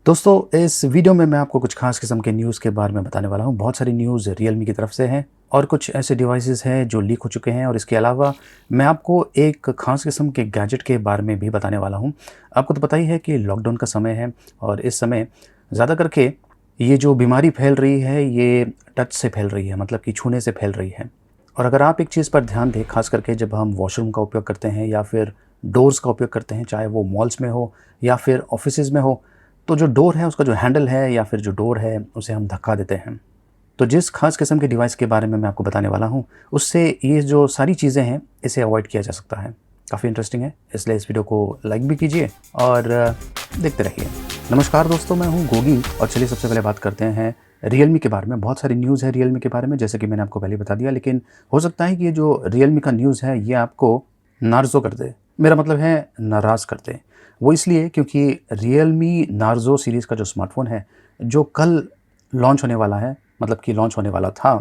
दोस्तों इस वीडियो में मैं आपको कुछ खास किस्म के न्यूज़ के बारे में बताने वाला हूँ। बहुत सारी न्यूज़ रियलमी की तरफ से हैं और कुछ ऐसे डिवाइसेस हैं जो लीक हो चुके हैं और इसके अलावा मैं आपको एक खास किस्म के गैजेट के बारे में भी बताने वाला हूँ। आपको तो पता ही है कि लॉकडाउन का समय है और इस समय ज़्यादा करके ये जो बीमारी फैल रही है ये टच से फैल रही है, मतलब कि छूने से फैल रही है। और अगर आप एक चीज़ पर ध्यान दें, खास करके जब हम वॉशरूम का उपयोग करते हैं या फिर डोर्स का उपयोग करते हैं, चाहे वो मॉल्स में हो या फिर ऑफिसेज़ में हो, तो जो डोर है उसका जो हैंडल है या फिर जो डोर है उसे हम धक्का देते हैं। तो जिस खास किस्म के डिवाइस के बारे में मैं आपको बताने वाला हूँ, उससे ये जो सारी चीज़ें हैं इसे अवॉइड किया जा सकता है। काफ़ी इंटरेस्टिंग है, इसलिए इस वीडियो को लाइक भी कीजिए और देखते रहिए। नमस्कार दोस्तों, मैं हूँ गोगी और चलिए सबसे पहले बात करते हैं रियलमी के बारे में। बहुत सारी न्यूज़ है रियलमी के बारे में, जैसे कि मैंने आपको पहले बता दिया, लेकिन हो सकता है कि ये जो रियलमी का न्यूज़ है ये आपको नाराज़ कर दे। मेरा मतलब है नाराज़ कर दे। वो इसलिए क्योंकि रियलमी नार्ज़ो सीरीज़ का जो स्मार्टफ़ोन है, जो कल लॉन्च होने वाला है, मतलब कि लॉन्च होने वाला था,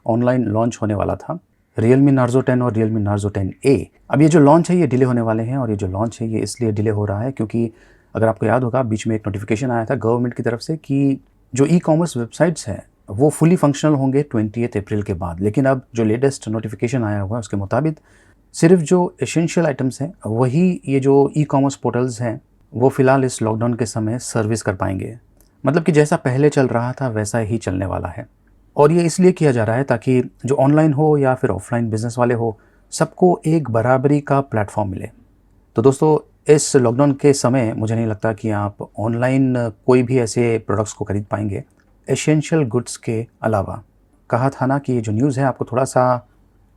ऑनलाइन लॉन्च होने वाला था, रियलमी नार्ज़ो 10 और रियलमी नार्ज़ो 10A। अब ये जो लॉन्च है ये डिले होने वाले हैं और ये जो लॉन्च है ये इसलिए डिले हो रहा है क्योंकि अगर आपको याद होगा बीच में एक नोटिफिकेशन आया था गवर्नमेंट की तरफ से कि जो ई-कॉमर्स वेबसाइट्स हैं वो फुली फंक्शनल होंगे 28 अप्रैल के बाद। लेकिन अब जो लेटेस्ट नोटिफिकेशन आया हुआ है उसके मुताबिक सिर्फ जो एसेंशियल आइटम्स हैं वही ये जो ई-कॉमर्स पोर्टल्स हैं वो फ़िलहाल इस लॉकडाउन के समय सर्विस कर पाएंगे। मतलब कि जैसा पहले चल रहा था वैसा ही चलने वाला है और ये इसलिए किया जा रहा है ताकि जो ऑनलाइन हो या फिर ऑफलाइन बिजनेस वाले हो, सबको एक बराबरी का प्लेटफॉर्म मिले। तो दोस्तों इस लॉकडाउन के समय मुझे नहीं लगता कि आप ऑनलाइन कोई भी ऐसे प्रोडक्ट्स को खरीद पाएंगे एसेंशियल गुड्स के अलावा। कहा था ना कि ये जो न्यूज़ है आपको थोड़ा सा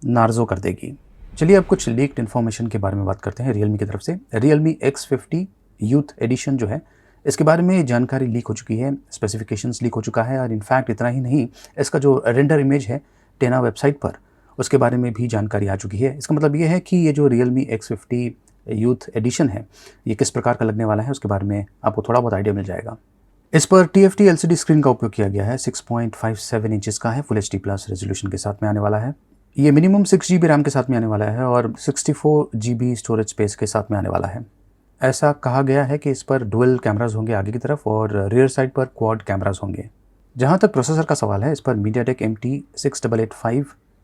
नार्ज़ो कर देगी। चलिए अब कुछ लीक्ड इन्फॉर्मेशन के बारे में बात करते हैं रियलमी की तरफ से। रियलमी X50 यूथ एडिशन जो है, इसके बारे में जानकारी लीक हो चुकी है, स्पेसिफिकेशंस लीक हो चुका है और इनफैक्ट इतना ही नहीं, इसका जो रेंडर इमेज है टेना वेबसाइट पर, उसके बारे में भी जानकारी आ चुकी है। इसका मतलब ये है कि ये जो रियलमी X50 यूथ एडिशन है ये किस प्रकार का लगने वाला है उसके बारे में आपको थोड़ा बहुत आइडिया मिल जाएगा। इस पर TFT LCD स्क्रीन का उपयोग किया गया है, 6.57 इंचेस का है, फुल HD प्लस रेजोल्यूशन के साथ में आने वाला है। ये मिनिमम 6 GB रैम के साथ में आने वाला है और 64 GB स्टोरेज स्पेस के साथ में आने वाला है। ऐसा कहा गया है कि इस पर डुअल कैमराज होंगे आगे की तरफ और रियर साइड पर क्वाड कैमराज होंगे। जहां तक प्रोसेसर का सवाल है, इस पर MediaTek MT6885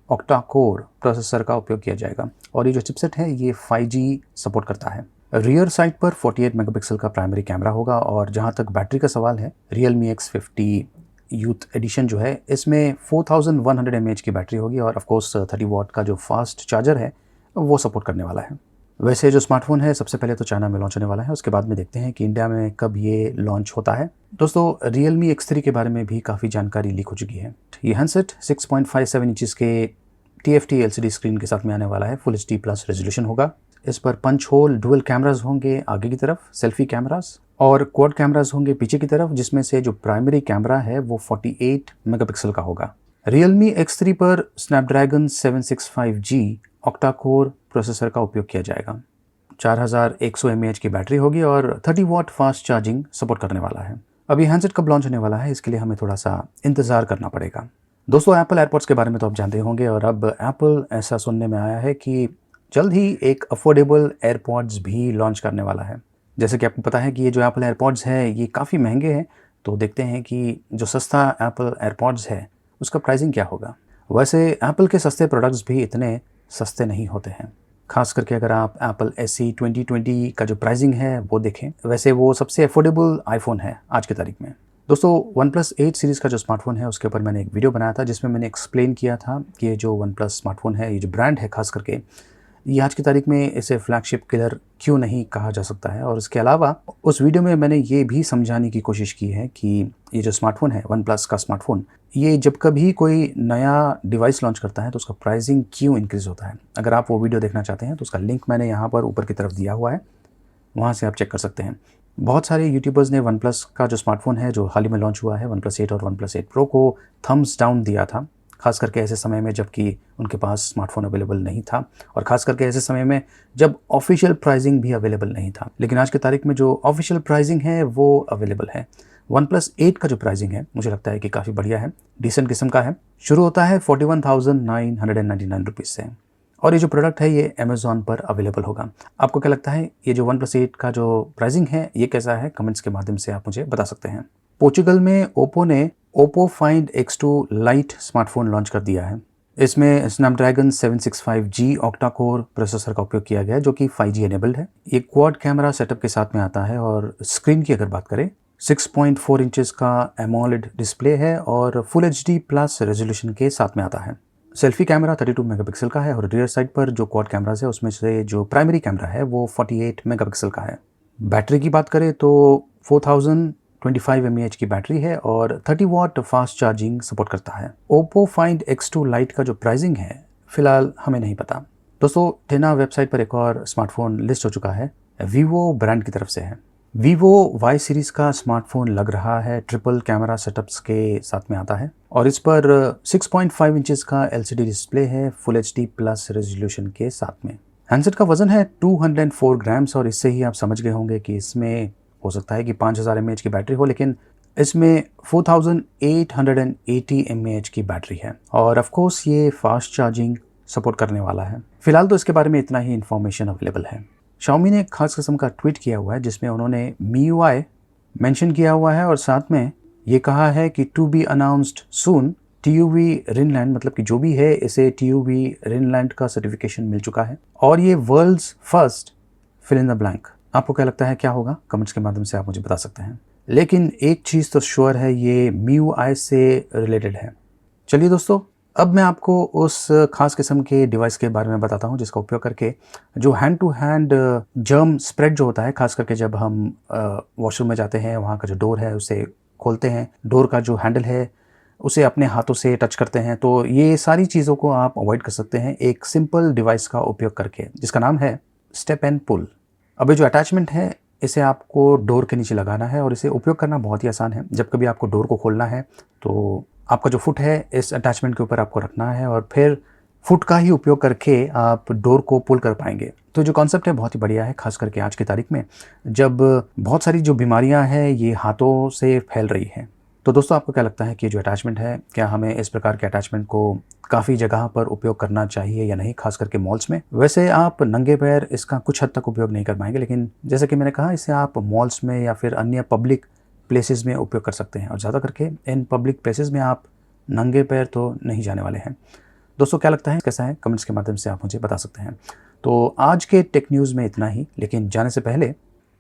octa core processor का उपयोग किया जाएगा और ये जो चिपसेट है ये 5G सपोर्ट करता है। रियर साइड पर 48 मेगापिक्सल का प्राइमरी कैमरा होगा और जहां तक बैटरी का सवाल है, रियलमी X50 यूथ एडिशन जो है इसमें 4100 mAh की बैटरी होगी और ऑफ कोर्स 30 वाट का जो फास्ट चार्जर है वो सपोर्ट करने वाला है। वैसे जो स्मार्टफोन है सबसे पहले तो चाइना में लॉन्च होने वाला है, उसके बाद में देखते हैं कि इंडिया में कब ये लॉन्च होता है। दोस्तों रियलमी X3 के बारे में भी काफ़ी जानकारी लीक हो चुकी है। ये हैंडसेट 6.57 इंचेस के TFT LCD स्क्रीन के साथ में आने वाला है, फुल HD प्लस रेजोल्यूशन होगा। इस पर पंच होल डुअल कैमराज होंगे आगे की तरफ, सेल्फी कैमराज, और क्वाड कैमराज होंगे पीछे की तरफ, जिसमें से जो प्राइमरी कैमरा है वो 48 मेगापिक्सल का होगा। Realme X3 पर Snapdragon 765G octa core processor का उपयोग किया जाएगा। 4100 mAh की बैटरी होगी और 30 वाट फास्ट चार्जिंग सपोर्ट करने वाला है। अब ये हैंडसेट कब लॉन्च होने वाला है इसके लिए हमें थोड़ा सा इंतज़ार करना पड़ेगा। दोस्तों एप्पल एयरपॉड्स के बारे में तो आप जानते होंगे और अब एप्पल ऐसा सुनने में आया है कि जल्द ही एक अफोर्डेबल एयरपॉड्स भी लॉन्च करने वाला है। जैसे कि आपको पता है कि ये जो एप्पल एयरपॉड्स है ये काफ़ी महंगे हैं, तो देखते हैं कि जो सस्ता एप्पल एयरपॉड्स है उसका प्राइसिंग क्या होगा। वैसे एप्पल के सस्ते प्रोडक्ट्स भी इतने सस्ते नहीं होते हैं, खास करके अगर आप एप्पल SE 2020 का जो प्राइसिंग है वो देखें, वैसे वो सबसे अफोर्डेबल आईफोन है आज की तारीख में। दोस्तों OnePlus 8 सीरीज़ का जो स्मार्टफोन है उसके ऊपर मैंने एक वीडियो बनाया था जिसमें मैंने एक्सप्लेन किया था कि ये जो OnePlus स्मार्टफोन है, ये जो ब्रांड है खास करके, ये आज की तारीख में इसे फ्लैगशिप किलर क्यों नहीं कहा जा सकता है। और इसके अलावा उस वीडियो में मैंने ये भी समझाने की कोशिश की है कि ये जो स्मार्टफोन है OnePlus का स्मार्टफोन, ये जब कभी कोई नया डिवाइस लॉन्च करता है तो उसका प्राइसिंग क्यों इंक्रीज़ होता है। अगर आप वो वीडियो देखना चाहते हैं तो उसका लिंक मैंने यहाँ पर ऊपर की तरफ दिया हुआ है, वहाँ से आप चेक कर सकते हैं। बहुत सारे यूट्यूबर्स ने OnePlus का जो स्मार्टफोन है जो हाल ही में लॉन्च हुआ है OnePlus 8 और OnePlus 8 Pro को थम्स डाउन दिया था, खास करके ऐसे समय में जबकि उनके पास स्मार्टफोन अवेलेबल नहीं था और खास करके ऐसे समय में जब ऑफिशियल प्राइसिंग भी अवेलेबल नहीं था। लेकिन आज की तारीख में जो ऑफिशियल प्राइसिंग है वो अवेलेबल है। OnePlus 8 का जो प्राइसिंग है मुझे लगता है कि काफ़ी बढ़िया है, डिसेंट किस्म का है। शुरू होता है 41,999 रुपीज़ से और ये जो प्रोडक्ट है ये अमेज़ॉन पर अवेलेबल होगा। आपको क्या लगता है ये जो OnePlus 8 का जो प्राइसिंग है ये कैसा है? कमेंट्स के माध्यम से आप मुझे बता सकते हैं। पोर्चुगल में ओप्पो ने Oppo find X2 light smartphone launch कर दिया है। इसमें Snapdragon 765G octa core processor का उपयोग किया गया है जो कि 5G एनेबल्ड है। ये क्वाड कैमरा सेटअप के साथ में आता है और स्क्रीन की अगर बात करें 6.4 इंचेस का एमोलेड डिस्प्ले है और फुल HD प्लस रेजोल्यूशन के साथ में आता है। सेल्फी कैमरा 32 मेगापिक्सल का है और रियर साइड पर जो क्वाड कैमरास है उसमें से जो प्राइमरी कैमरा है वो 48 मेगापिक्सल का है। बैटरी की बात करें तो 4025 mAh की बैटरी है और 30 वाट फास्ट चार्जिंग सपोर्ट करता है। ओप्पो फाइंड X2 लाइट का जो प्राइसिंग है फिलहाल हमें नहीं पता। दोस्तों टेना वेबसाइट पर एक और स्मार्टफोन लिस्ट हो चुका है, वीवो ब्रांड की तरफ से है। वीवो Y सीरीज का स्मार्टफोन लग रहा है, ट्रिपल कैमरा सेटअप्स के साथ में आता है और इस पर 6.5 इंचेस का LCD डिस्प्ले है फुल HD प्लस रेजोल्यूशन के साथ में। हैंडसेट का वजन है 204 ग्राम्स और इससे ही आप समझ गए होंगे कि इसमें हो सकता है कि 5000 mAh की बैटरी हो, लेकिन इसमें 4880 mAh की बैटरी है और ऑफ कोर्स ये फास्ट चार्जिंग सपोर्ट करने वाला है। फिलहाल तो इसके बारे में इतना ही इन्फॉर्मेशन अवेलेबल है। Xiaomi ने एक खास किस्म का ट्वीट किया हुआ है जिसमें उन्होंने MIUI मेंशन किया हुआ है और साथ में ये कहा है कि to be announced soon TUV Rheinland, मतलब कि जो भी है इसे TUV रिनलैंड का सर्टिफिकेशन मिल चुका है और ये world's first fill in the blank. आपको क्या लगता है क्या होगा? कमेंट्स के माध्यम से आप मुझे बता सकते हैं। लेकिन एक चीज़ तो श्योर है, ये MIUI से रिलेटेड है। चलिए दोस्तों, अब मैं आपको उस खास किस्म के डिवाइस के बारे में बताता हूं जिसका उपयोग करके जो hand to hand germ spread जो होता है, खास करके जब हम वॉशरूम में जाते हैं, वहां का जो डोर है उसे खोलते हैं, डोर का जो हैंडल है उसे अपने हाथों से टच करते हैं, तो ये सारी चीज़ों को आप अवॉइड कर सकते हैं एक सिंपल डिवाइस का उपयोग करके जिसका नाम है स्टेप एंड पुल। अब ये जो अटैचमेंट है इसे आपको डोर के नीचे लगाना है और इसे उपयोग करना बहुत ही आसान है। जब कभी आपको डोर को खोलना है तो आपका जो फुट है इस अटैचमेंट के ऊपर आपको रखना है और फिर फुट का ही उपयोग करके आप डोर को पुल कर पाएंगे। तो जो कॉन्सेप्ट है बहुत ही बढ़िया है, खास करके आज की तारीख में जब बहुत सारी जो बीमारियां हैं ये हाथों से फैल रही हैं। तो दोस्तों आपको क्या लगता है कि जो अटैचमेंट है, क्या हमें इस प्रकार के अटैचमेंट को काफ़ी जगह पर उपयोग करना चाहिए या नहीं, खास करके मॉल्स में? वैसे आप नंगे पैर इसका कुछ हद तक उपयोग नहीं कर पाएंगे, लेकिन जैसे कि मैंने कहा इसे आप मॉल्स में या फिर अन्य पब्लिक प्लेसेस में उपयोग कर सकते हैं और ज़्यादा करके इन पब्लिक प्लेसेस में आप नंगे पैर तो नहीं जाने वाले हैं। दोस्तों क्या लगता है कैसा है? कमेंट्स के माध्यम से आप मुझे बता सकते हैं। तो आज के टेक न्यूज़ में इतना ही, लेकिन जाने से पहले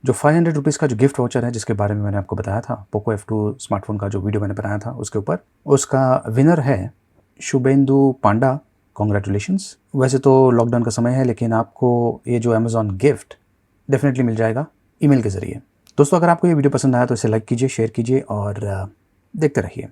जो 500 रुपीज़ का जो गिफ्ट वाउचर है जिसके बारे में मैंने आपको बताया था, पोको F2 स्मार्टफोन का जो वीडियो मैंने बनाया था उसके ऊपर, उसका विनर है शुभेंदु पांडा। कॉन्ग्रेचुलेशंस। वैसे तो लॉकडाउन का समय है लेकिन आपको ये जो अमेज़ॉन गिफ्ट डेफिनेटली मिल जाएगा ईमेल के ज़रिए। दोस्तों अगर आपको ये वीडियो पसंद आया तो इसे लाइक कीजिए, शेयर कीजिए और देखते रहिए।